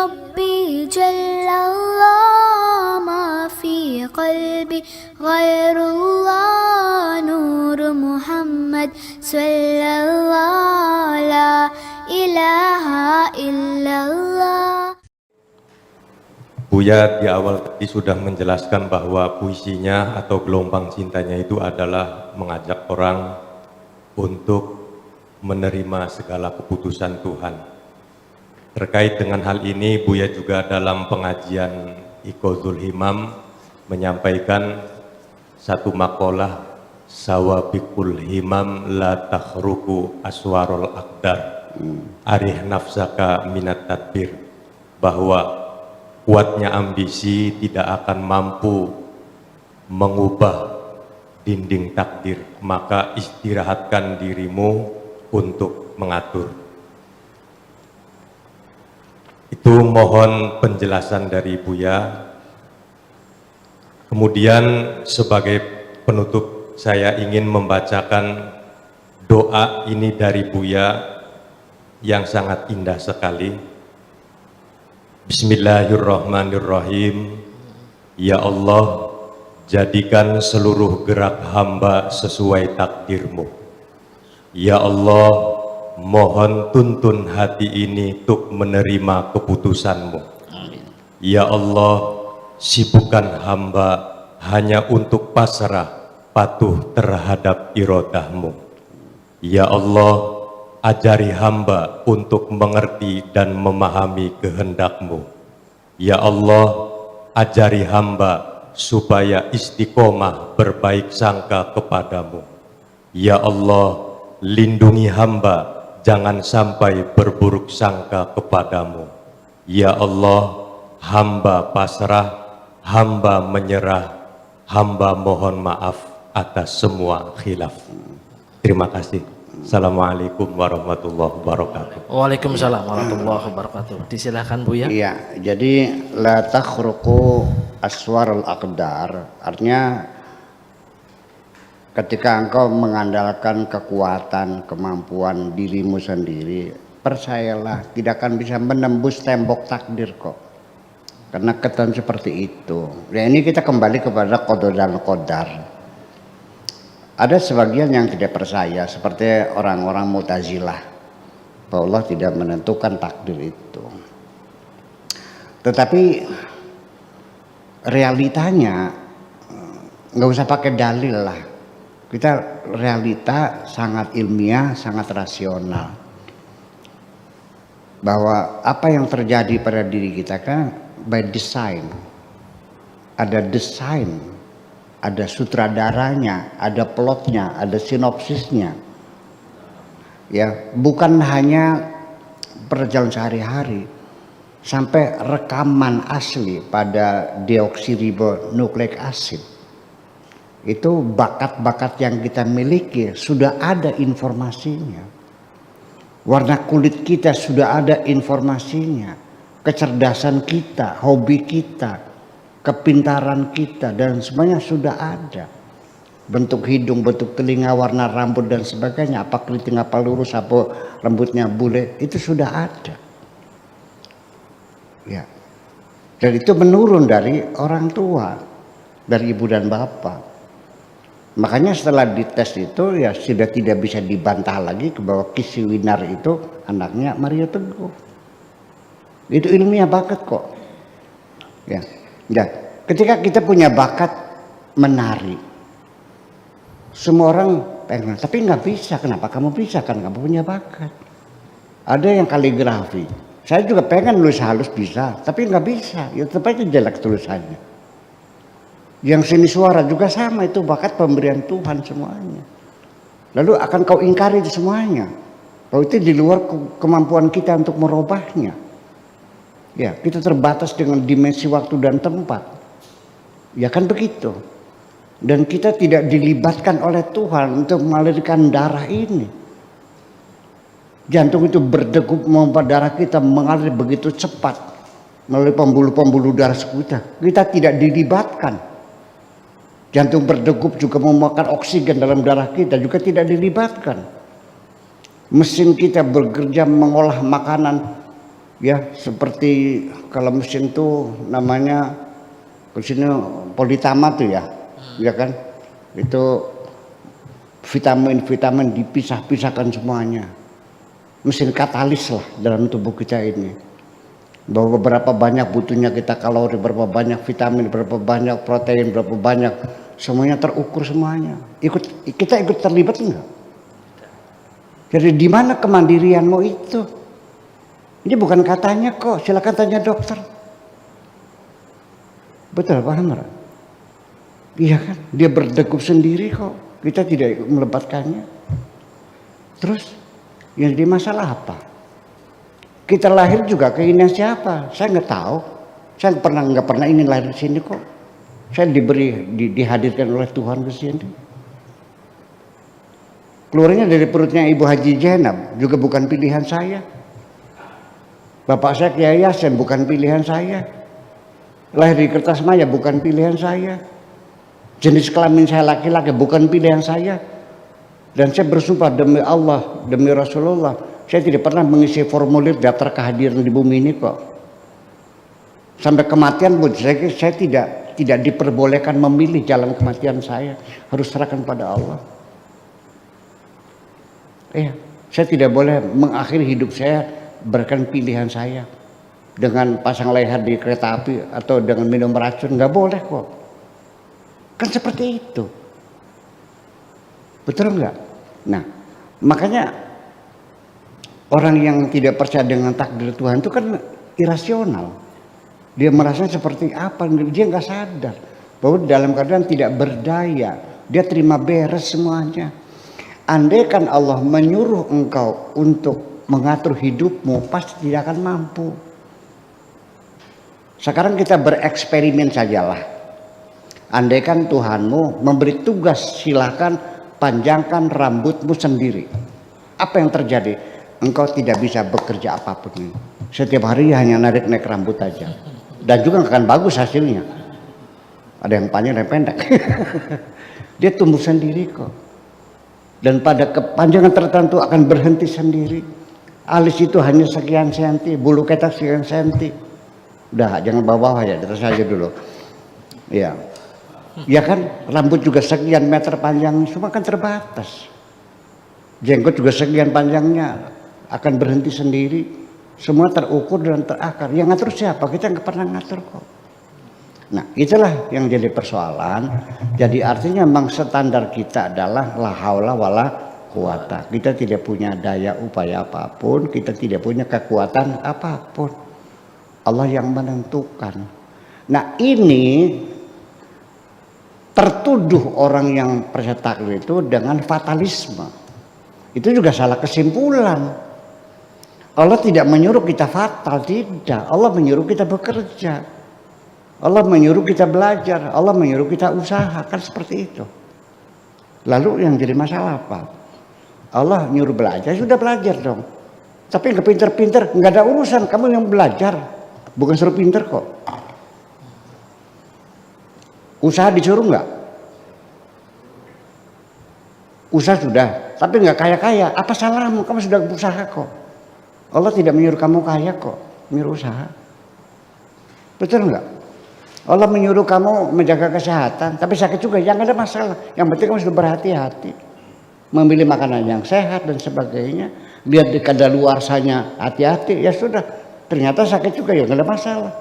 ربي جل الله ما في قلبي غير الله نور محمد صلى الله لا إله إلا الله. Buya di awal tadi sudah menjelaskan bahwa puisinya atau gelombang cintanya itu adalah mengajak orang untuk menerima segala keputusan Tuhan. Terkait dengan hal ini, Buya juga dalam pengajian Iqazul Himam menyampaikan satu makalah, Sawabikul Himam la takhruku aswarul aqdar arih nafsaka minat tadbir, bahwa kuatnya ambisi tidak akan mampu mengubah dinding takdir, maka istirahatkan dirimu untuk mengatur. Itu mohon penjelasan dari Buya. Kemudian sebagai penutup saya ingin membacakan doa ini dari Buya yang sangat indah sekali. Bismillahirrahmanirrahim. Ya Allah, jadikan seluruh gerak hamba sesuai takdir-Mu. Ya Allah, mohon tuntun hati ini untuk menerima keputusan-Mu. Ya Allah, sibukkan hamba hanya untuk pasrah patuh terhadap irodah-Mu. Ya Allah, ajari hamba untuk mengerti dan memahami kehendak-Mu. Ya Allah, ajari hamba supaya istiqomah berbaik sangka kepadamu. Ya Allah, lindungi hamba jangan sampai berburuk sangka kepadamu. Ya Allah, hamba pasrah, hamba menyerah, hamba mohon maaf atas semua khilaf. Terima kasih. Assalamualaikum warahmatullahi wabarakatuh. Waalaikumsalam warahmatullahi wabarakatuh. Disilahkan Buya. Iya, jadi la takhruqu aswarul aqdar, artinya ketika engkau mengandalkan kekuatan, kemampuan dirimu sendiri, percayalah tidak akan bisa menembus tembok takdir kok. Karena ketentuan seperti itu. Ya, ini kita kembali kepada qada dan qadar. Ada sebagian yang tidak percaya, seperti orang-orang Mu'tazilah, bahwa Allah tidak menentukan takdir itu. Tetapi realitanya nggak usah pakai dalil lah. Kita realita sangat ilmiah, sangat rasional. Bahwa apa yang terjadi pada diri kita kan by design. Ada desain. Ada sutradaranya, ada plotnya, ada sinopsisnya. Ya, bukan hanya perjalanan sehari-hari, sampai rekaman asli pada deoksiribonukleik asid. Itu bakat-bakat yang kita miliki sudah ada informasinya. Warna kulit kita sudah ada informasinya. Kecerdasan kita, hobi kita, kepintaran kita dan semuanya sudah ada. Bentuk hidung, bentuk telinga, warna rambut dan sebagainya, apa keriting, apa lurus, apa rambutnya bule, itu sudah ada. Ya. Dan itu menurun dari orang tua, dari ibu dan bapak. Makanya setelah dites itu ya sudah tidak bisa dibantah lagi bahwa Kisi Winar itu anaknya Mario Teguh. Itu ilmiah bakat kok. Ya. Ya, ketika kita punya bakat menari, semua orang pengen, tapi nggak bisa. Kenapa kamu bisa? Kan kamu punya bakat. Ada yang kaligrafi, saya juga pengen nulis halus bisa, tapi nggak bisa. Ya tetap aja jelek tulisannya. Yang seni suara juga sama, itu bakat pemberian Tuhan semuanya. Lalu akan kau ingkari itu semuanya, bahwa itu di luar kemampuan kita untuk merubahnya. Ya, kita terbatas dengan dimensi waktu dan tempat. Ya kan begitu. Dan kita tidak dilibatkan oleh Tuhan untuk mengalirkan darah ini. Jantung itu berdegup memompa darah kita mengalir begitu cepat melalui pembuluh-pembuluh darah kita. Kita tidak dilibatkan. Jantung berdegup juga memakan oksigen dalam darah kita juga tidak dilibatkan. Mesin kita bekerja mengolah makanan Ya seperti kalau mesin tuh namanya di sini politama tuh ya kan, itu vitamin dipisah-pisahkan semuanya, mesin katalis lah dalam tubuh kita ini, bahwa berapa banyak butuhnya kita kalori, berapa banyak vitamin, berapa banyak protein, berapa banyak, semuanya terukur semuanya. Kita ikut terlibat enggak? Jadi di mana kemandirianmu itu? Ini bukan katanya kok, silakan tanya dokter. Betul paham Pak? Iya kan, dia berdegup sendiri kok, kita tidak melebatkannya. Terus yang jadi masalah apa? Kita lahir juga keinginan siapa? Saya nggak tahu. Saya nggak pernah ingin lahir di sini kok. Saya dihadirkan oleh Tuhan ke sini. Keluarnya dari perutnya Ibu Haji Zainab juga bukan pilihan saya. Bapak saya Kiai Yasin bukan pilihan saya. Lahir di Kertasmaya bukan pilihan saya. Jenis kelamin saya laki-laki bukan pilihan saya. Dan saya bersumpah demi Allah, demi Rasulullah, saya tidak pernah mengisi formulir daftar kehadiran di bumi ini kok. Sampai kematian pun saya tidak diperbolehkan memilih jalan kematian saya. Harus serahkan pada Allah. Saya tidak boleh mengakhiri hidup saya berikan pilihan saya dengan pasang leher di kereta api atau dengan minum racun, nggak boleh kok. Kan seperti itu, betul nggak? Nah, makanya orang yang tidak percaya dengan takdir Tuhan itu kan irasional. Dia merasa seperti apa? Dia nggak sadar bahwa dalam keadaan tidak berdaya, dia terima beres semuanya. Andai kan Allah menyuruh engkau untuk mengatur hidupmu, pasti tidak akan mampu. Sekarang kita bereksperimen sajalah. Andaikan Tuhanmu memberi tugas, silahkan panjangkan rambutmu sendiri. Apa yang terjadi? Engkau tidak bisa bekerja apapun. Setiap hari hanya narik-narik rambut aja. Dan juga akan bagus hasilnya. Ada yang panjang, ada yang pendek. Dia tumbuh sendiri kok. Dan pada kepanjangan tertentu akan berhenti sendiri. Alis itu hanya sekian senti, bulu ketek sekian senti. Udah, jangan bawah ya, terus aja dulu. Ya, ya kan, rambut juga sekian meter panjangnya, semua kan terbatas. Jenggot juga sekian panjangnya, akan berhenti sendiri. Semua terukur dan terakar. Yang ngatur siapa? Kita nggak pernah ngatur kok. Nah, itulah yang jadi persoalan. Jadi artinya memang standar kita adalah la haula wala quwata. Kita tidak punya daya upaya apapun, kita tidak punya kekuatan apapun. Allah yang menentukan. Nah, ini tertuduh orang yang percaya takdir itu dengan fatalisme. Itu juga salah kesimpulan. Allah tidak menyuruh kita fatal, tidak. Allah menyuruh kita bekerja. Allah menyuruh kita belajar, Allah menyuruh kita usaha, kan seperti itu. Lalu yang jadi masalah apa? Allah nyuruh belajar, sudah belajar dong. Tapi nggak pinter-pinter, nggak ada urusan, kamu yang belajar, bukan suruh pinter kok. Usaha disuruh nggak? Usaha sudah, tapi nggak kaya-kaya. Apa salahmu? Kamu sudah berusaha kok. Allah tidak menyuruh kamu kaya kok, menyuruh usaha. Betul nggak? Allah menyuruh kamu menjaga kesehatan, tapi sakit juga, jangan ada masalah. Yang penting kamu sudah berhati-hati, memilih makanan yang sehat dan sebagainya. Lihat di kadaluarsanya, hati-hati. Ya sudah, ternyata sakit juga, ya nggak ada masalah.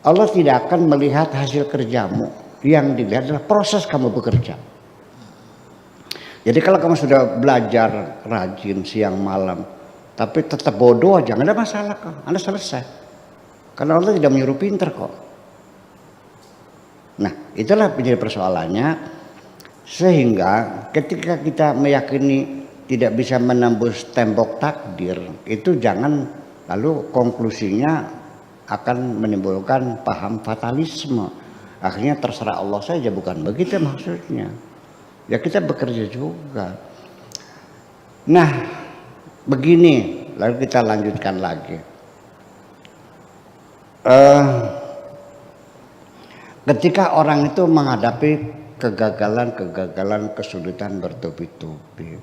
Allah tidak akan melihat hasil kerjamu, yang dilihat adalah proses kamu bekerja. Jadi kalau kamu sudah belajar rajin siang malam, tapi tetap bodoh aja, nggak ada masalah kok, Anda selesai. Karena Allah tidak menyuruh pinter kok. Nah, itulah menjadi persoalannya. Sehingga ketika kita meyakini tidak bisa menembus tembok takdir, itu jangan lalu konklusinya akan menimbulkan paham fatalisme. Akhirnya terserah Allah saja, bukan begitu maksudnya. Ya kita bekerja juga. Nah, begini, lalu kita lanjutkan lagi. Ketika orang itu menghadapi kegagalan, kesulitan bertubi-tubi,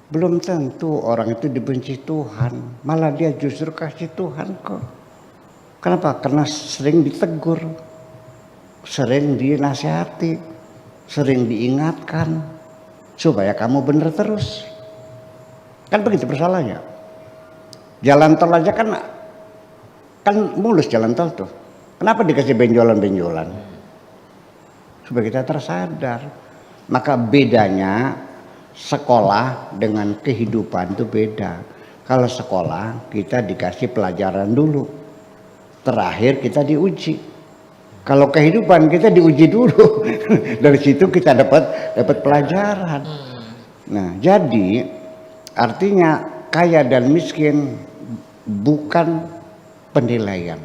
Belum tentu orang itu dibenci Tuhan, malah dia justru kasih Tuhan kok. Kenapa? Karena sering ditegur, sering dinasihati, sering diingatkan supaya kamu benar terus. Kan begitu persoalannya. Jalan tol aja kan mulus jalan tol tuh. Kenapa dikasih benjolan-benjolan? Supaya kita tersadar. Maka bedanya sekolah dengan kehidupan itu beda. Kalau sekolah kita dikasih pelajaran dulu, terakhir kita diuji. Kalau kehidupan kita diuji dulu, dari situ kita dapat pelajaran. Nah, jadi artinya kaya dan miskin bukan penilaian,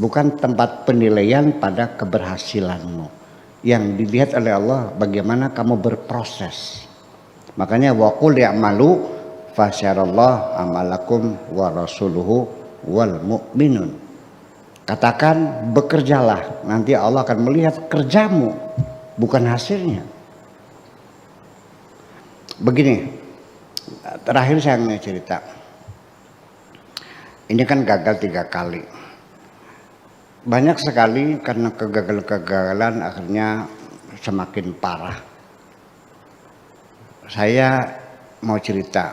bukan tempat penilaian pada keberhasilanmu. Yang dilihat oleh Allah bagaimana kamu berproses. Makanya waqul ya'malu fasyarallah amalakum wa rasuluhu wal mu'minun. Katakan bekerjalah, nanti Allah akan melihat kerjamu, bukan hasilnya. Begini, terakhir saya ingin cerita. Ini kan gagal 3 kali. Banyak sekali karena kegagalan akhirnya semakin parah. Saya mau cerita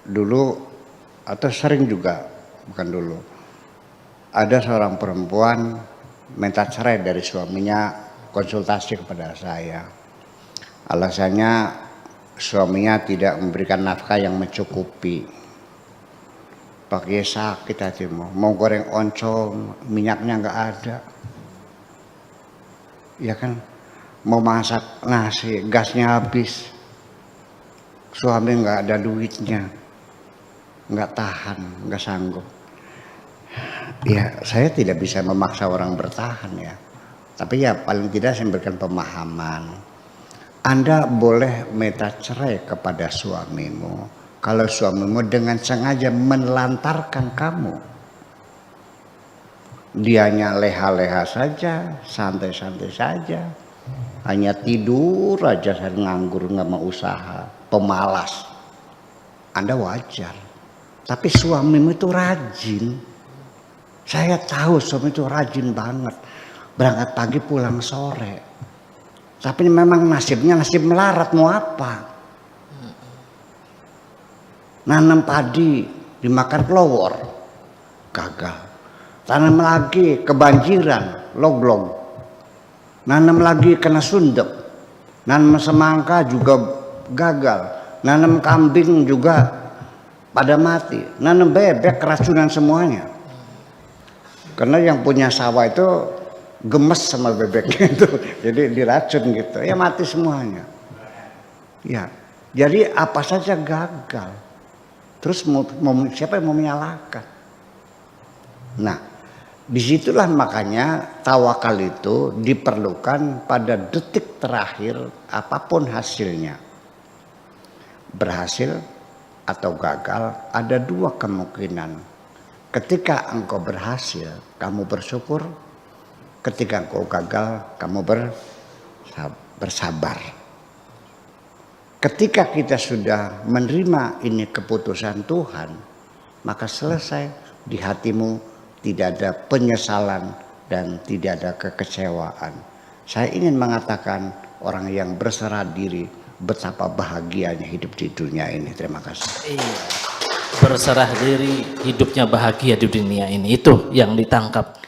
dulu, atau sering juga, bukan dulu. Ada seorang perempuan minta cerai dari suaminya, konsultasi kepada saya. Alasannya suaminya tidak memberikan nafkah yang mencukupi. Pakai sakit hatimu, mau goreng oncom, minyaknya nggak ada. Ya kan, mau masak nasi, gasnya habis. Suami nggak ada duitnya, nggak tahan, nggak sanggup. Ya, saya tidak bisa memaksa orang bertahan ya. Tapi ya paling tidak saya memberikan pemahaman. Anda boleh minta cerai kepada suamimu kalau suamimu dengan sengaja menelantarkan kamu. Dianya leha-leha saja, santai-santai saja, hanya tidur aja, saya nganggur, nggak mau usaha, pemalas. Anda wajar. Tapi suamimu itu rajin. Saya tahu suami itu rajin banget, berangkat pagi pulang sore. Tapi memang nasibnya nasib melarat, mau apa? Nanam padi dimakan kelowor, gagal. Tanam lagi kebanjiran, loglog. Nanam lagi kena sundep. Nanam semangka juga gagal. Nanam kambing juga pada mati. Nanam bebek keracunan semuanya. Karena yang punya sawah itu gemes sama bebeknya itu, jadi diracun gitu. Ya mati semuanya. Ya, jadi apa saja gagal. Terus siapa yang mau menyalahkan? Nah, disitulah makanya tawakal itu diperlukan pada detik terakhir apapun hasilnya. Berhasil atau gagal ada 2 kemungkinan. Ketika engkau berhasil, kamu bersyukur. Ketika engkau gagal, kamu bersabar. Ketika kita sudah menerima ini keputusan Tuhan, maka selesai. Di hatimu tidak ada penyesalan dan tidak ada kekecewaan. Saya ingin mengatakan orang yang berserah diri betapa bahagianya hidup di dunia ini. Terima kasih. Iya. Berserah diri, hidupnya bahagia di dunia ini. Itu yang ditangkap